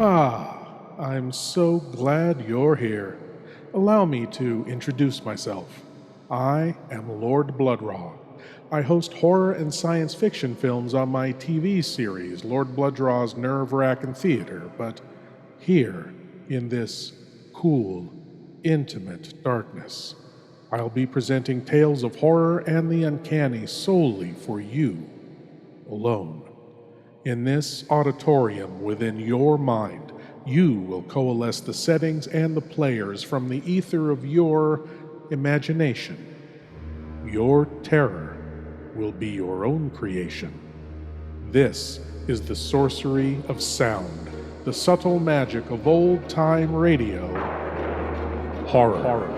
I'm so glad you're here. Allow me to introduce myself. I am Lord Blood-Rah. I host horror and science fiction films on my TV series, Lord Blood-Rah's Wrackin Theater, but here, in this cool, intimate darkness, I'll be presenting tales of horror and the uncanny solely for you, alone. In this auditorium within your mind, you will coalesce the settings and the players from the ether of your imagination. Your terror will be your own creation. This is the sorcery of sound, the subtle magic of old-time radio, horror.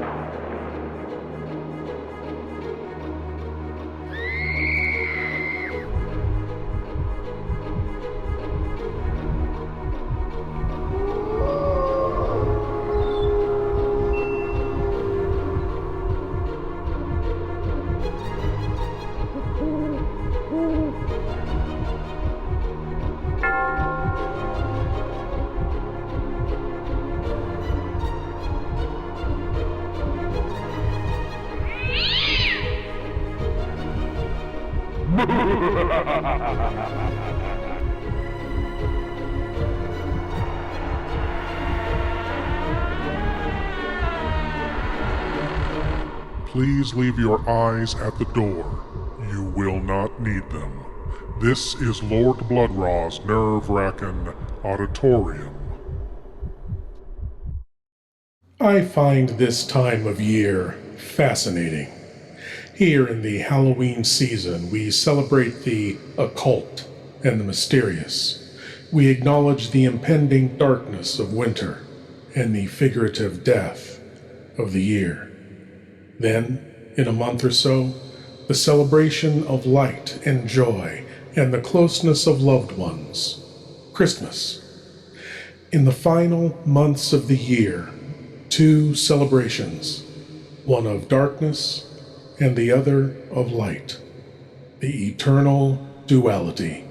Please leave your eyes at the door. You will not need them. This is Lord Blood-Rah's Wrackin Auditorium. I find this time of year fascinating. Here in the Halloween season, we celebrate the occult and the mysterious. We acknowledge the impending darkness of winter and the figurative death of the year. Then, in a month or so, the celebration of light and joy and the closeness of loved ones, Christmas. In the final months of the year, two celebrations, one of darkness and the other of light, the eternal duality.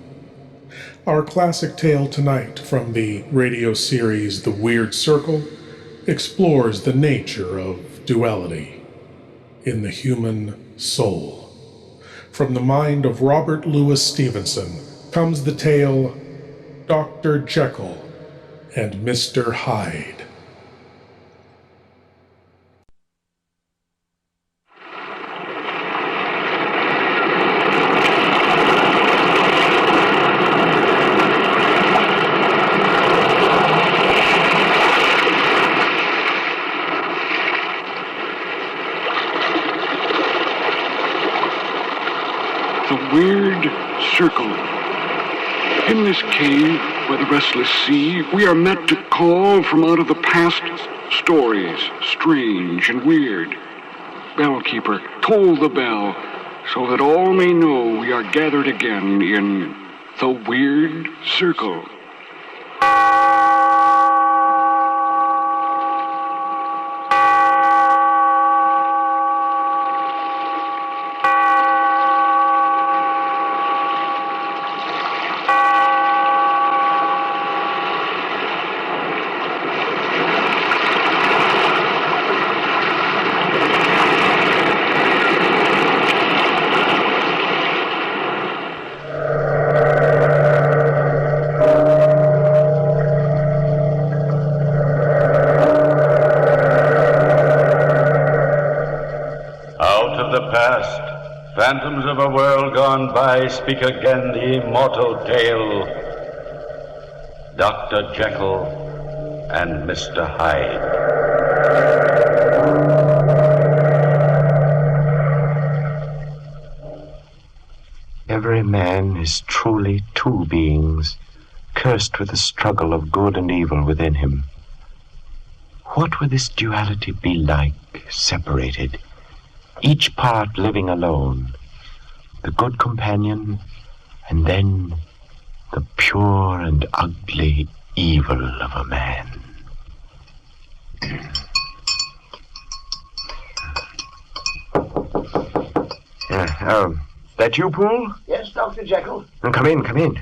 Our classic tale tonight from the radio series The Weird Circle explores the nature of duality in the human soul. From the mind of Robert Louis Stevenson comes the tale Dr. Jekyll and Mr. Hyde. Weird circle. In this cave by the restless sea, we are met to call from out of the past stories, strange and weird. Bellkeeper, toll the bell, so that all may know we are gathered again in the Weird Circle. Phantoms of a world gone by speak again the immortal tale. Dr. Jekyll and Mr. Hyde. Every man is truly two beings, cursed with the struggle of good and evil within him. What would this duality be like, separated, each part living alone, the good companion, and then the pure and ugly evil of a man? That you, Poole? Yes, Dr. Jekyll. Come in.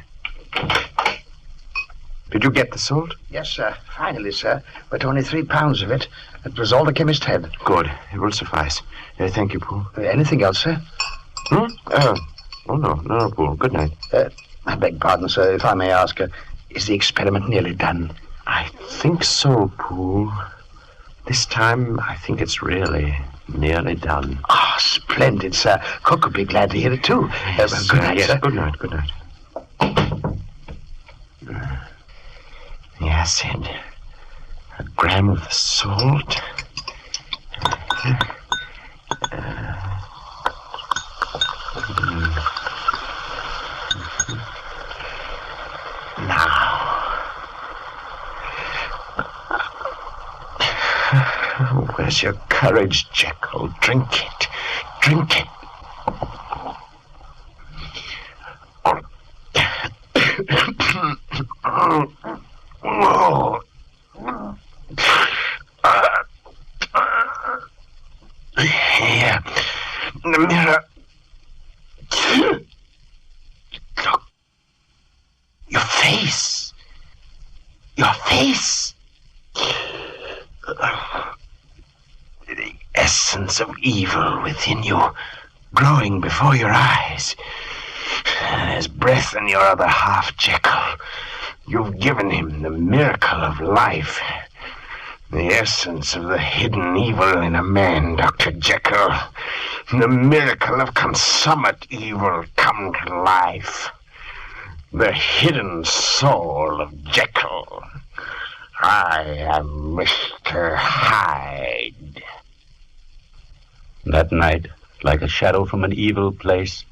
Did you get the salt? Yes, sir. Finally, sir. But only 3 pounds of it. That was all the chemist had. Good. It will suffice. Thank you, Poole. Anything else, sir? Oh, no, Poole. Good night. I beg pardon, sir, if I may ask, is the experiment nearly done? I think so, Poole. This time, I think it's really nearly done. Ah, splendid, sir. Cook would be glad to hear it, too. Yes, good night, yes, sir. Good night. Yes, and a gram of the salt. Where's your courage, Jekyll? Drink it. Drink it. Here. The mirror. Look. Your face. Your face. The essence of evil within you, growing before your eyes. There's breath in your other half, Jekyll. You've given him the miracle of life. The essence of the hidden evil in a man, Dr. Jekyll. The miracle of consummate evil come to life. The hidden soul of Jekyll. I am Mr. Hyde. That night, like a shadow from an evil place,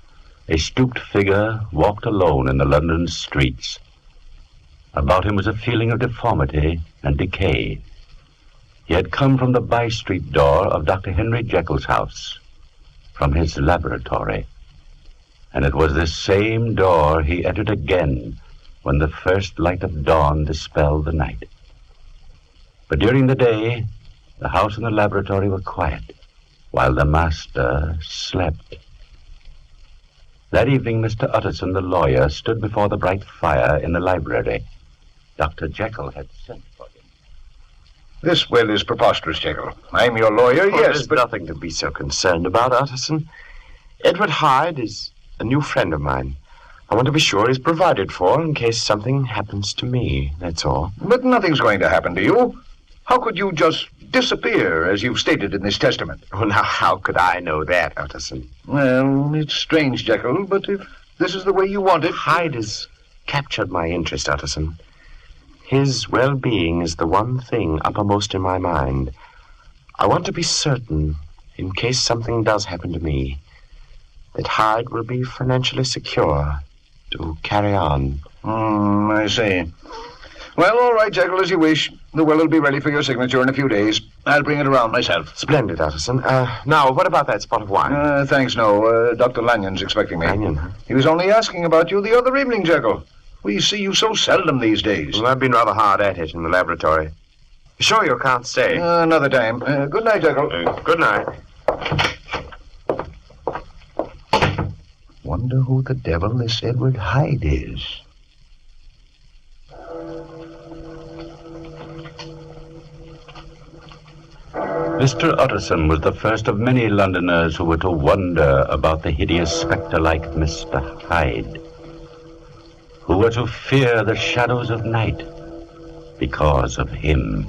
a stooped figure walked alone in the London streets. About him was a feeling of deformity and decay. He had come from the by-street door of Dr. Henry Jekyll's house, from his laboratory. And it was this same door he entered again when the first light of dawn dispelled the night. But during the day, the house and the laboratory were quiet, while the master slept. That evening, Mr. Utterson, the lawyer, stood before the bright fire in the library. Dr. Jekyll had sent for him. This will is preposterous, Jekyll. I'm your lawyer, yes, There's but... nothing to be so concerned about, Utterson. Edward Hyde is a new friend of mine. I want to be sure he's provided for in case something happens to me, that's all. But nothing's going to happen to you. How could you just disappear, as you've stated in this testament? Oh, now, how could I know that, Utterson? Well, it's strange, Jekyll, but if this is the way you want it... Hyde has captured my interest, Utterson. His well-being is the one thing uppermost in my mind. I want to be certain, in case something does happen to me, that Hyde will be financially secure to carry on. I see. Well, all right, Jekyll, as you wish. The will will be ready for your signature in a few days. I'll bring it around myself. Splendid, Utterson. Now, what about that spot of wine? Thanks, no. Dr. Lanyon's expecting me. Lanyon, huh? He was only asking about you the other evening, Jekyll. We see you so seldom these days. Well, I've been rather hard at it in the laboratory. Sure you can't stay? Another time. Good night, Jekyll. Good night. Wonder who the devil this Edward Hyde is. Mr. Utterson was the first of many Londoners who were to wonder about the hideous spectre-like Mr. Hyde, who were to fear the shadows of night because of him.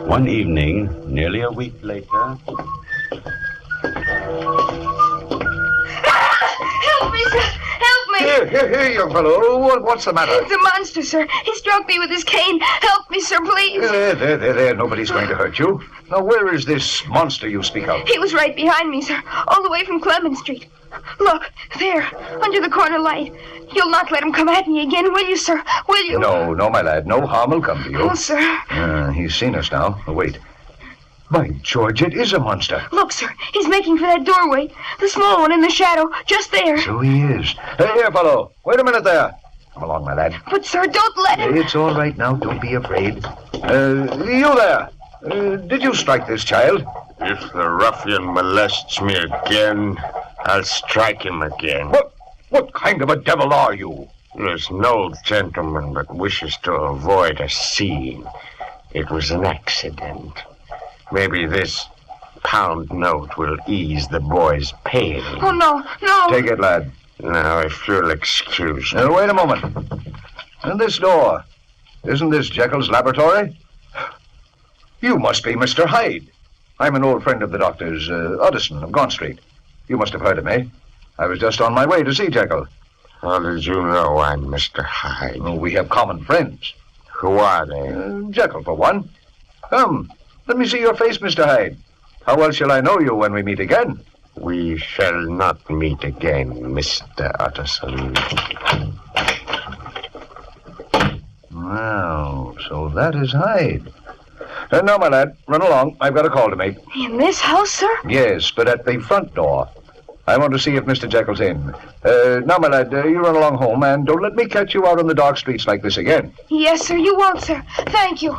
One evening, nearly a week later... Help me, sir! Help me! Here, young fellow. What's the matter? It's a monster, sir. He struck me with his cane. Help me, sir, please. There. Nobody's going to hurt you. Now, where is this monster you speak of? He was right behind me, sir, all the way from Clement Street. Look, there, under the corner light. You'll not let him come at me again, will you, sir? Will you? No, my lad. No harm will come to you. Oh, sir. He's seen us now. Oh, wait. By George, it is a monster. Look, sir, he's making for that doorway. The small one in the shadow, just there. So he is. Hey, here, fellow. Wait a minute there. Come along, my lad. But, sir, don't let him. It's all right now. Don't be afraid. You there. Did you strike this child? If the ruffian molests me again, I'll strike him again. What kind of a devil are you? There's no gentleman but wishes to avoid a scene. It was an accident. Maybe this pound note will ease the boy's pain. Oh, no. Take it, lad. Now, if you'll excuse me. Now, wait a moment. And this door, isn't this Jekyll's laboratory? You must be Mr. Hyde. I'm an old friend of the doctor's, Addison of Gaunt Street. You must have heard of me. I was just on my way to see Jekyll. How did you know I'm Mr. Hyde? Oh, we have common friends. Who are they? Jekyll, for one. Come, let me see your face, Mr. Hyde. How else shall I know you when we meet again? We shall not meet again, Mr. Utterson. Well, so that is Hyde. Now, my lad, run along. I've got a call to make. In this house, sir? Yes, but at the front door. I want to see if Mr. Jekyll's in. Now, my lad, you run along home, and don't let me catch you out on the dark streets like this again. Yes, sir, you won't, sir. Thank you.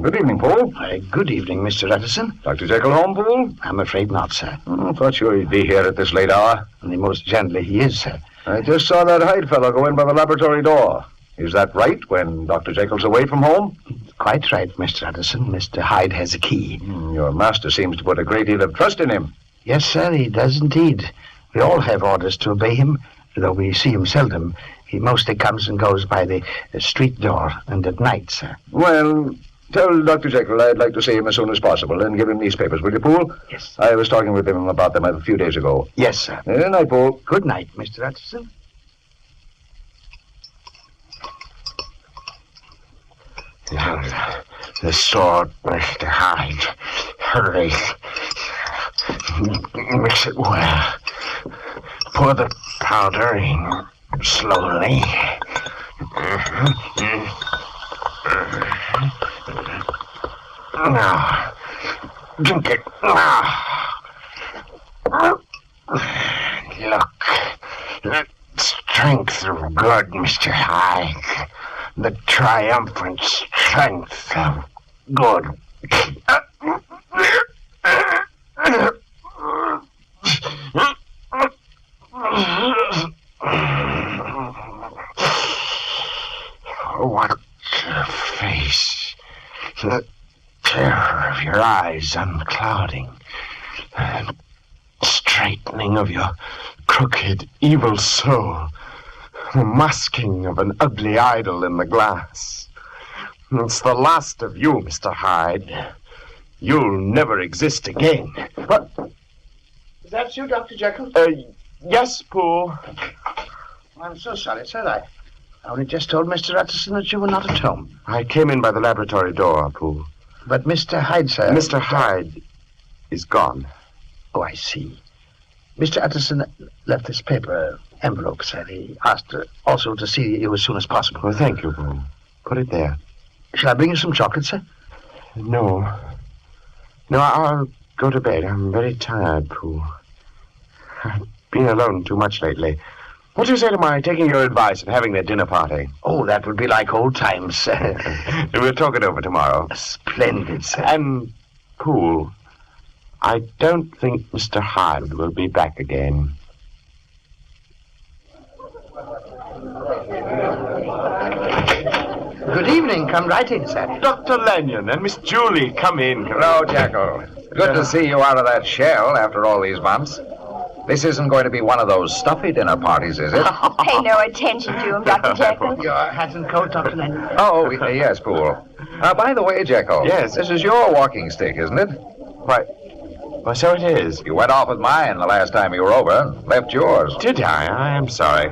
Good evening, Paul. Good evening, Mr. Utterson. Dr. Jekyll home, Paul? I'm afraid not, sir. Thought sure he'd be here at this late hour. And most gently he is, sir. I just saw that Hyde fellow go in by the laboratory door. Is that right, when Dr. Jekyll's away from home? Quite right, Mr. Utterson. Mr. Hyde has a key. Your master seems to put a great deal of trust in him. Yes, sir, he does indeed. We all have orders to obey him, though we see him seldom. He mostly comes and goes by the street door and at night, sir. Well, tell Dr. Jekyll I'd like to see him as soon as possible and give him these papers, will you, Poole? Yes. I was talking with him about them a few days ago. Yes, sir. Good night, Poole. Good night, Mr. Utterson. The sword, Mr. Hyde. Hurry. Mix it well. Pour the powder in slowly. Now, drink it. Look, the strength of good, Mr. Hyde. The triumphant strength of good. What a face. The terror of your eyes unclouding. The straightening of your crooked, evil soul. The masking of an ugly idol in the glass. It's the last of you, Mr. Hyde. You'll never exist again. What? Is that you, Dr. Jekyll? Yes, Poole. I'm so sorry, sir. I only just told Mr. Utterson that you were not at home. I came in by the laboratory door, Poole. But Mr. Hyde, sir... Mr. Hyde is gone. Oh, I see. Mr. Utterson left this paper envelope, sir. He asked also to see you as soon as possible. Well, thank you, Poole. Put it there. Shall I bring you some chocolate, sir? No. No, I'll go to bed. I'm very tired, Poole. I've been alone too much lately. What do you say to my taking your advice and having their dinner party? Oh, that would be like old times, sir. We'll talk it over tomorrow. Splendid, sir. And, Poole, I don't think Mr. Hyde will be back again. Good evening. Come right in, sir. Dr. Lanyon and Miss Julie, come in. Hello, Jekyll. Good to see you out of that shell after all these months. This isn't going to be one of those stuffy dinner parties, is it? Pay no attention to him, Dr. Jekyll. Your hat and coat, Dr. Lanyon. Oh, yes, Poole. By the way, Jekyll. Yes. This is your walking stick, isn't it? Why, so it is. You went off with mine the last time you were over. Left yours. Did I? I am sorry.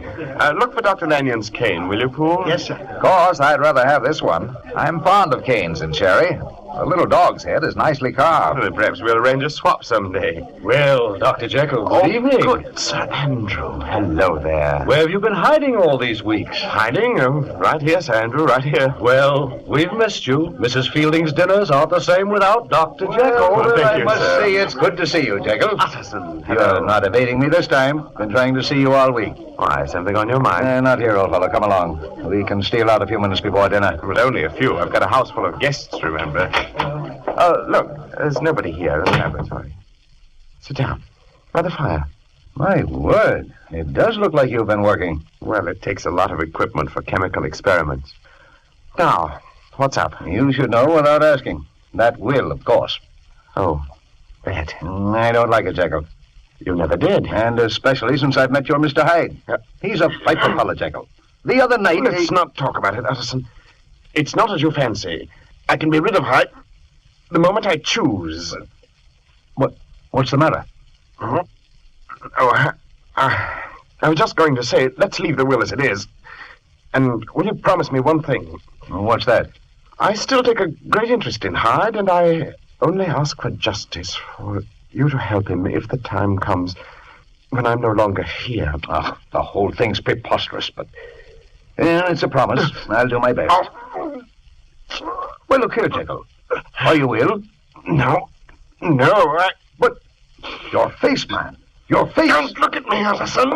Look for Dr. Lanyon's cane, will you, Poole? Yes, sir. Of course, I'd rather have this one. I'm fond of canes and cherry. A little dog's head is nicely carved. Well, perhaps we'll arrange a swap someday. Well, Dr. Jekyll, good evening. Good, Sir Andrew. Hello there. Where have you been hiding all these weeks? Hiding? Oh, right here, Sir Andrew, right here. Well, we've missed you. Mrs. Fielding's dinners aren't the same without Dr. Jekyll. Well, thank I you, must sir. say it's good to see you, Jekyll. Utterson, hello. You're not evading me this time. Been trying to see you all week. Why, something on your mind? Not here, old fellow. Come along. We can steal out a few minutes before dinner. Well, only a few. I've got a house full of guests, remember. Oh, look, there's nobody here in the laboratory. Sit down. By the fire. My word. It does look like you've been working. Well, it takes a lot of equipment for chemical experiments. Now, what's up? You should know without asking. That will, of course. Oh, that. I don't like it, Jekyll. You never did. And especially since I've met your Mr. Hyde. He's a piper collar, Jekyll. The other night... Let's not talk about it, Utterson. It's not as you fancy. I can be rid of Hyde the moment I choose. What's the matter? Uh-huh. Oh, I was just going to say, let's leave the will as it is. And will you promise me one thing? What's that? I still take a great interest in Hyde, and I only ask for justice, for you to help him if the time comes when I'm no longer here. Oh, the whole thing's preposterous, but... Yeah, it's a promise. I'll do my best. Well, look here, Jekyll. Are you ill? No. But your face, man. Your face. Don't look at me, Utterson.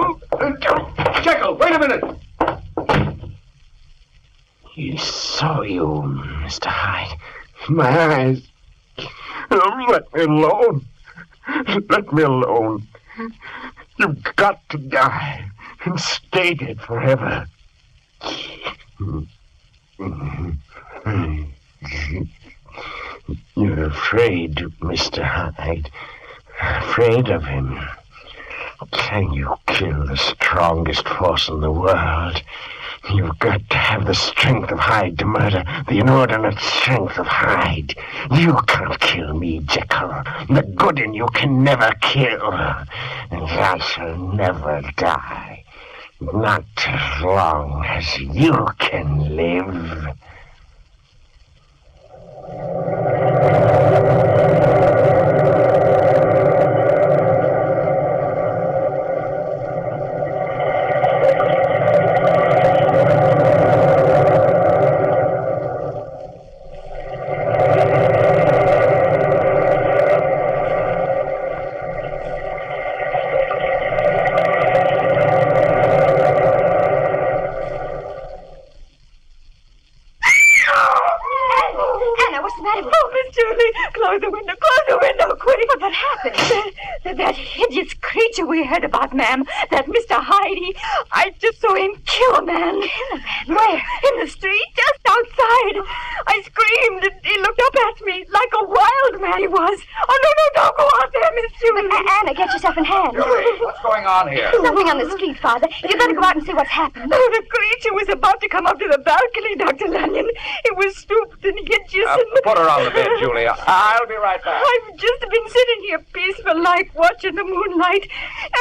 Jekyll, wait a minute. He saw you, Mr. Hyde. My eyes. Oh, let me alone. Let me alone. You've got to die and stay dead forever. You're afraid, Mr. Hyde. Afraid of him. Can you kill the strongest force in the world? You've got to have the strength of Hyde to murder the inordinate strength of Hyde. You can't kill me, Jekyll. The good in you can never kill. And I shall never die. Not as long as you can live. We heard about, ma'am, that Mr. Hyde, I just saw him kill a man. Kill a man? Where? In the street, just outside. I screamed, and he looked up at me like a wild man he was. Oh, no, don't go out there, Miss Julie. Anna, get yourself in hand. Julie, what's going on here? There's nothing on the street, Father. You've got to go out and see what's happened. Oh, the creature was about to come up to the balcony, Dr. Lanyon. It was stooped and he had just... Put her on the bed, Julia. I'll be right back. I've just been sitting here peaceful like, watching the moonlight,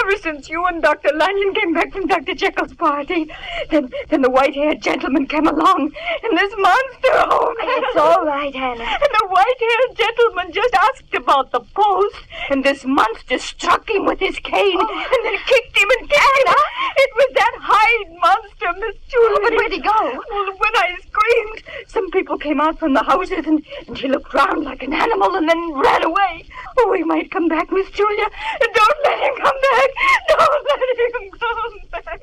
ever since you and Dr. Lanyon came back from Dr. Jekyll's party. Then the white-haired gentleman came along, and this monster, oh, it's all right, Hannah. And the white-haired gentleman just asked about the post, and this monster struck him with his cane, and then kicked him and kicked him. It was that Hyde monster, Miss Julie. But where'd he go? Well, when I screamed, some people came out from the houses, and he looked round like an animal and then ran away. Oh, he might come back, Miss Julia. Don't let him come back. Don't let him come back.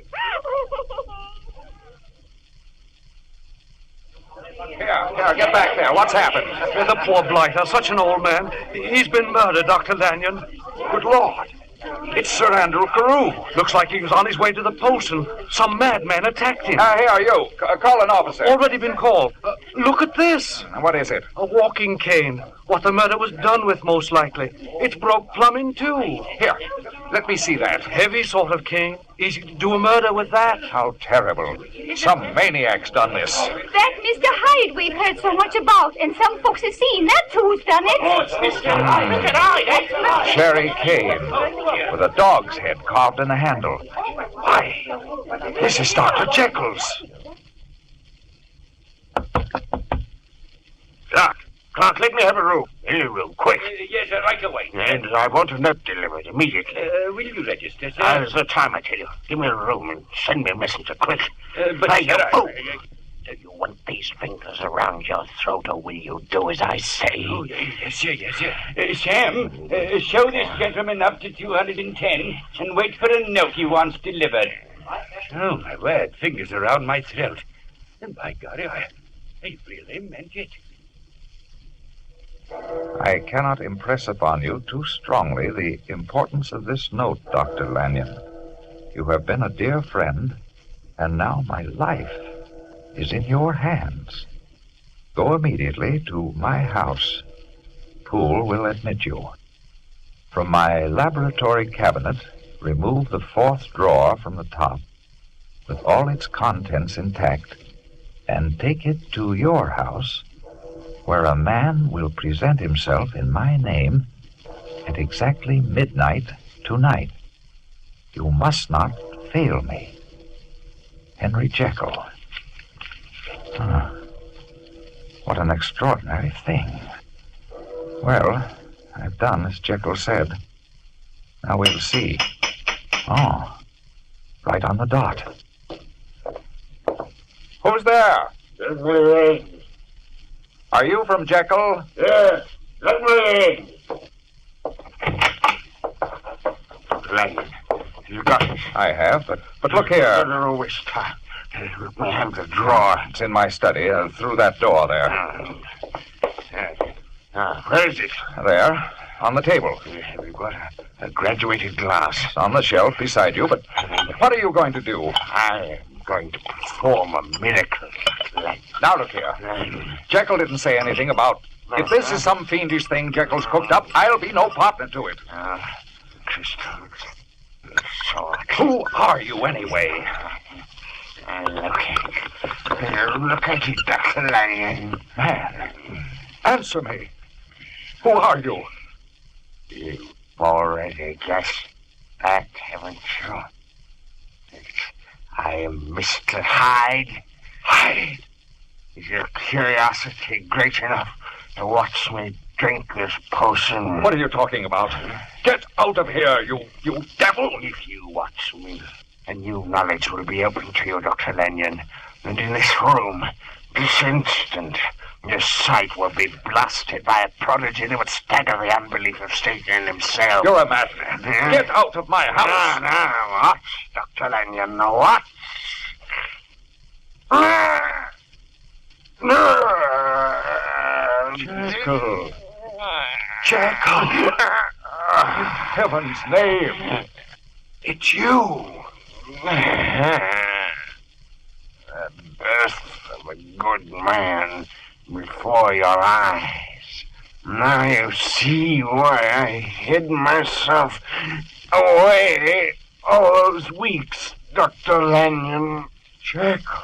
Here, get back there. What's happened? The poor blighter, such an old man. He's been murdered, Dr. Lanyon. Good Lord. It's Sir Andrew Carew. Looks like he was on his way to the post and some madman attacked him. Here, you. Call an officer. Already been called. Look at this. What is it? A walking cane. What the murder was done with, most likely. It's broke plumb in two. Here, let me see that. Heavy sort of cane. Easy to do a murder with that. How terrible. Some maniac's done this. That Mr. Hyde we've heard so much about, and some folks have seen. That's who's done it. Oh, it's Mr. Hyde. Mr. Hyde. Cherry cane with a dog's head carved in the handle. Why, this is Dr. Jekyll's. Clark, let me have a room. Any room, quick. Yes, sir, right away. And I want a note delivered immediately. Will you register, sir? There's the time, I tell you. Give me a room and send me a messenger, quick. But, Hey, sir, you fool! Do you want these fingers around your throat, or will you do as I say? Oh, yes, sir, yes, sir. Sam, show this gentleman up to 210 and wait for a note he wants delivered. Oh, my word, fingers around my throat. And by God, I really meant it. I cannot impress upon you too strongly the importance of this note, Dr. Lanyon. You have been a dear friend, and now my life is in your hands. Go immediately to my house. Poole will admit you. From my laboratory cabinet, remove the 4th drawer from the top, with all its contents intact, and take it to your house, where a man will present himself in my name at exactly midnight tonight. You must not fail me. Henry Jekyll. What an extraordinary thing. Well, I've done as Jekyll said. Now we'll see. Oh, right on the dot. Who's there? Let me in. Are you from Jekyll? Yes, let me in. Lanyon, you got it. I have, but look here. Don't waste time. Let me have the drawer. It's in my study, through that door there. Where is it? There, on the table. We've got a graduated glass. It's on the shelf beside you, but what are you going to do? I am going to perform a miracle. Now look here. Jekyll didn't say anything about... If this is some fiendish thing Jekyll's cooked up, I'll be no partner to it. Crystal. Who are you, anyway? Look at it, Dr. Lanyon. Man, answer me. Who are you? You've already guessed that, haven't you? I am Mr. Hyde. Hyde? Is your curiosity great enough to watch me drink this potion? What are you talking about? Get out of here, you devil! If you watch me, a new knowledge will be open to you, Dr. Lanyon. And in this room, this instant, your sight will be blasted by a prodigy that would stagger the unbelief of Satan himself. You're a madman. Get out of my house. No, watch, Dr. Lanyon, watch. Jekyll. Jekyll. In heaven's name. It's you. The birth of a good man before your eyes. Now you see why I hid myself away all those weeks, Dr. Lanyon. Jekyll.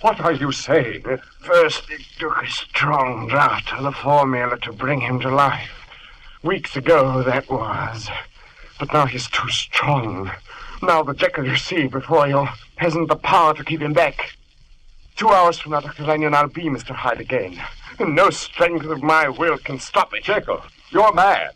What are you saying? At first it took a strong draught of the formula to bring him to life. Weeks ago, that was. But now he's too strong. Now the Jekyll you see before you hasn't the power to keep him back. 2 hours from now, Dr. Lanyon, I'll be Mr. Hyde again. And no strength of my will can stop it. Jekyll, you're mad.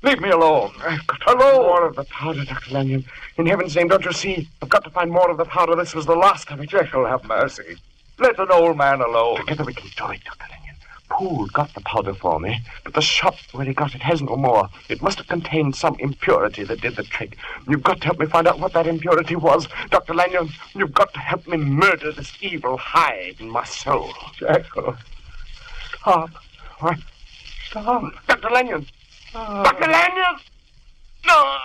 Leave me alone. I've got more of the powder, Dr. Lanyon. In heaven's name, don't you see? I've got to find more of the powder. This was the last of it. Jekyll, have mercy. Let an old man alone. Together we can do it, Dr. Lanyon. Poole got the powder for me, but the shop where he got it has no more. It must have contained some impurity that did the trick. You've got to help me find out what that impurity was. Dr. Lanyon, you've got to help me murder this evil Hyde in my soul. Jekyll. Stop. What? Stop. Dr. Lanyon. Dr. Lanyon! No!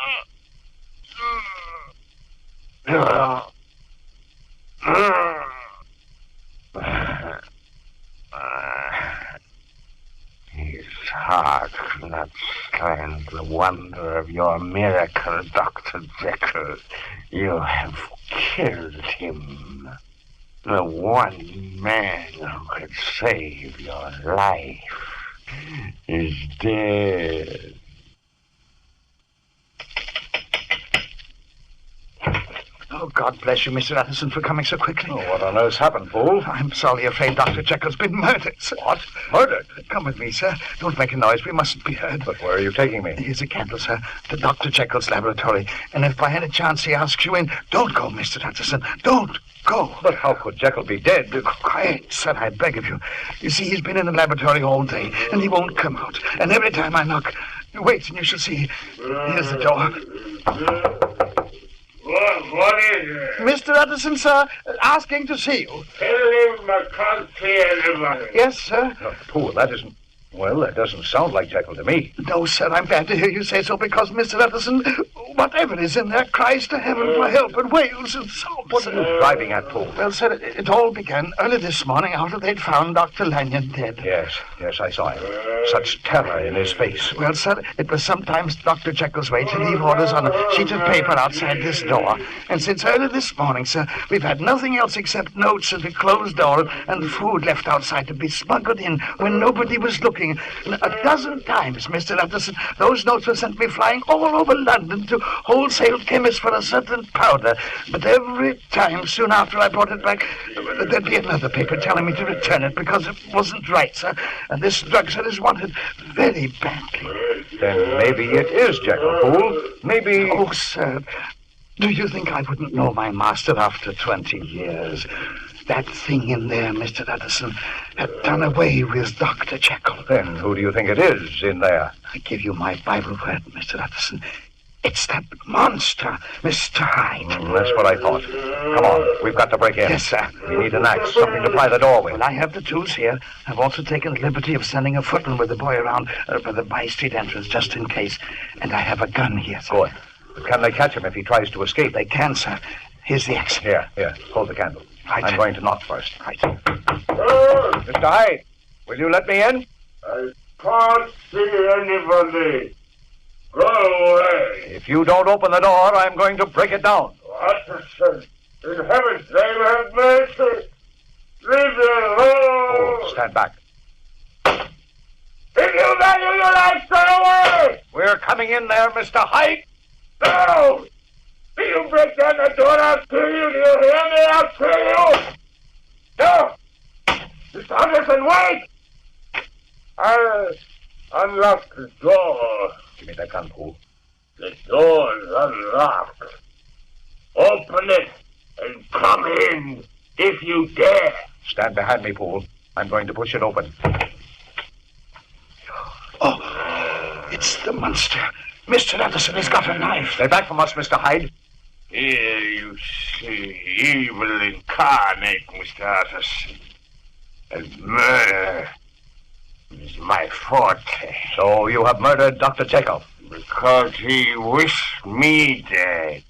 His heart could not stand the wonder of your miracle, Dr. Jekyll. You have killed him. The one man who could save your life is dead. Oh, God bless you, Mr. Utterson, for coming so quickly. Oh, what on earth's happened, Poole? I'm sorely afraid Dr. Jekyll's been murdered, sir. What? Murdered? Come with me, sir. Don't make a noise. We mustn't be heard. But where are you taking me? Here's a candle, sir, to Dr. Jekyll's laboratory. And if by any chance he asks you in, don't go, Mr. Utterson. Don't go. But how could Jekyll be dead? Quiet, sir, I beg of you. You see, he's been in the laboratory all day, and he won't come out. And every time I knock, wait and you shall see. Here's the door. What is it? Mr. Utterson, sir, asking to see you. Tell him I can't see anybody. Yes, sir. No, Poole, that isn't... Well, that doesn't sound like Jekyll to me. No, sir, I'm glad to hear you say so, because Mr. Utterson, whatever is in there, cries to heaven for help and wails and sobs. What are you driving at, Poole? Well, sir, it all began early this morning after they'd found Dr. Lanyon dead. Yes, I saw him. Such terror in his face. Well, sir, it was sometimes Dr. Jekyll's way to leave orders on a sheet of paper outside this door. And since early this morning, sir, we've had nothing else except notes at a closed door and food left outside to be smuggled in when nobody was looking. A dozen times, Mr. Utterson, those notes were sent me flying all over London to wholesale chemists for a certain powder. But every time, soon after I brought it back, there'd be another paper telling me to return it because it wasn't right, sir. And this drug, sir, is wanted very badly. Then maybe it is Jekyll, Poole. Maybe... Oh, sir, do you think I wouldn't know my master after 20 years? That thing in there, Mr. Utterson, had done away with Dr. Jekyll. Then who do you think it is in there? I give you my Bible word, Mr. Utterson. It's that monster, Mr. Hyde. That's what I thought. Come on, we've got to break in. Yes, sir. We need an axe, something to pry the door with. Well, I have the tools here. I've also taken the liberty of sending a footman with the boy around for the by-street entrance, just in case. And I have a gun here, sir. Good. But can they catch him if he tries to escape? They can, sir. Here's the axe. Here. Hold the candle. Right. I'm going to knock first. Right. Mr. Hyde, will you let me in? I can't see anybody. Go away. If you don't open the door, I'm going to break it down. Utterson, in heaven's name, have mercy. Leave me alone. Oh, stand back. If you value your life, stay away. We're coming in there, Mr. Hyde. No. If you break down the door, I'll kill you. Do you hear me? I'll kill you. No. Mr. Anderson, wait. I'll unlock the door. Give me that gun, Poole. The door's unlocked. Open it and come in if you dare. Stand behind me, Poole. I'm going to push it open. Oh, it's the monster. Mr. Utterson has got a knife. Stay back from us, Mr. Hyde. Here you see evil incarnate, Mr. Utterson. And murder is my forte. So you have murdered Dr. Jekyll? Because he wished me dead.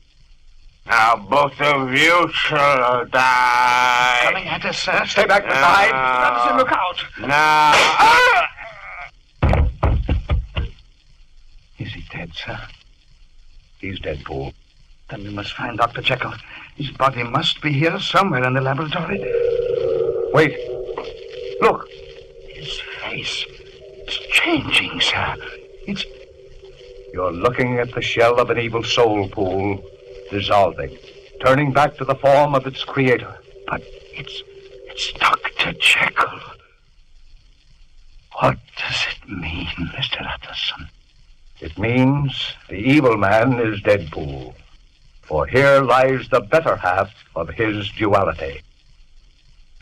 Now both of you shall die. Coming at us, sir. Stay back, Mr. Hyde. Utterson, look out. Now. Is he dead, sir? He's dead, Poole. Then we must find Dr. Jekyll. His body must be here somewhere in the laboratory. Wait. Look. His face. It's changing, sir. It's... You're looking at the shell of an evil soul, Poole, dissolving, turning back to the form of its creator. But it's Dr. Jekyll. What does it mean, Mr. Utterson? It means the evil man is dead, Poole. For here lies the better half of his duality.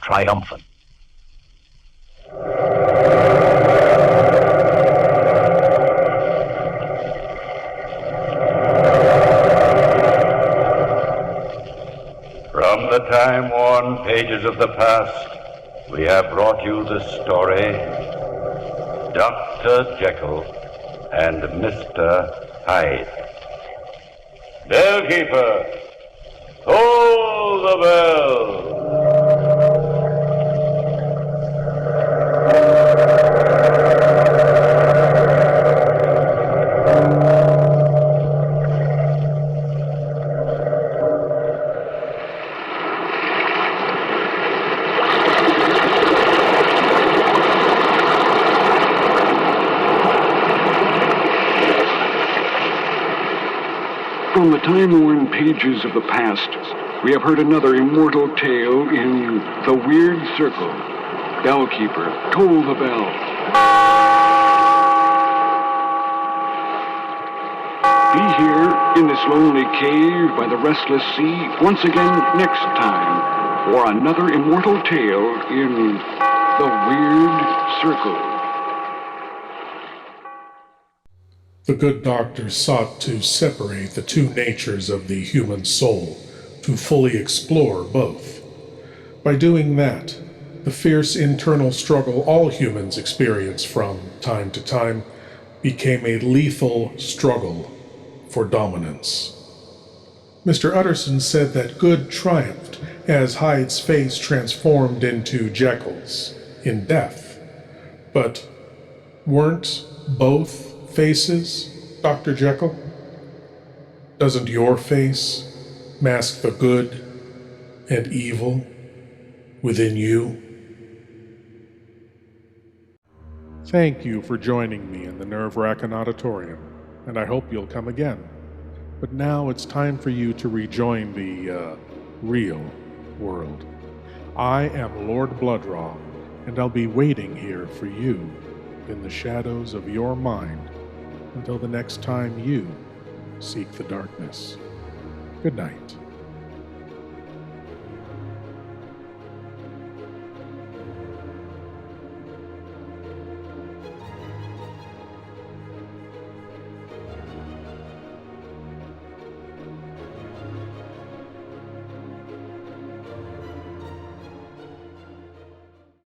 Triumphant. From the time-worn pages of the past, we have brought you the story, Dr. Jekyll and Mr. Hyde. Bellkeeper, toll the bell. From the time-worn pages of the past, we have heard another immortal tale in The Weird Circle. Bellkeeper, toll the bell. Be here in this lonely cave by the restless sea once again next time for another immortal tale in The Weird Circle. The good doctor sought to separate the two natures of the human soul, to fully explore both. By doing that, The fierce internal struggle all humans experience from time to time became a lethal struggle for dominance. Mr. Utterson said that good triumphed as Hyde's face transformed into Jekyll's in death. But weren't both faces Dr. Jekyll? Doesn't your face mask the good and evil within you? Thank you for joining me in the Wrackin Auditorium, and I hope you'll come again. But now it's time for you to rejoin the, real world. I am Lord Blood-Rah, and I'll be waiting here for you in the shadows of your mind until the next time you seek the darkness. Good night.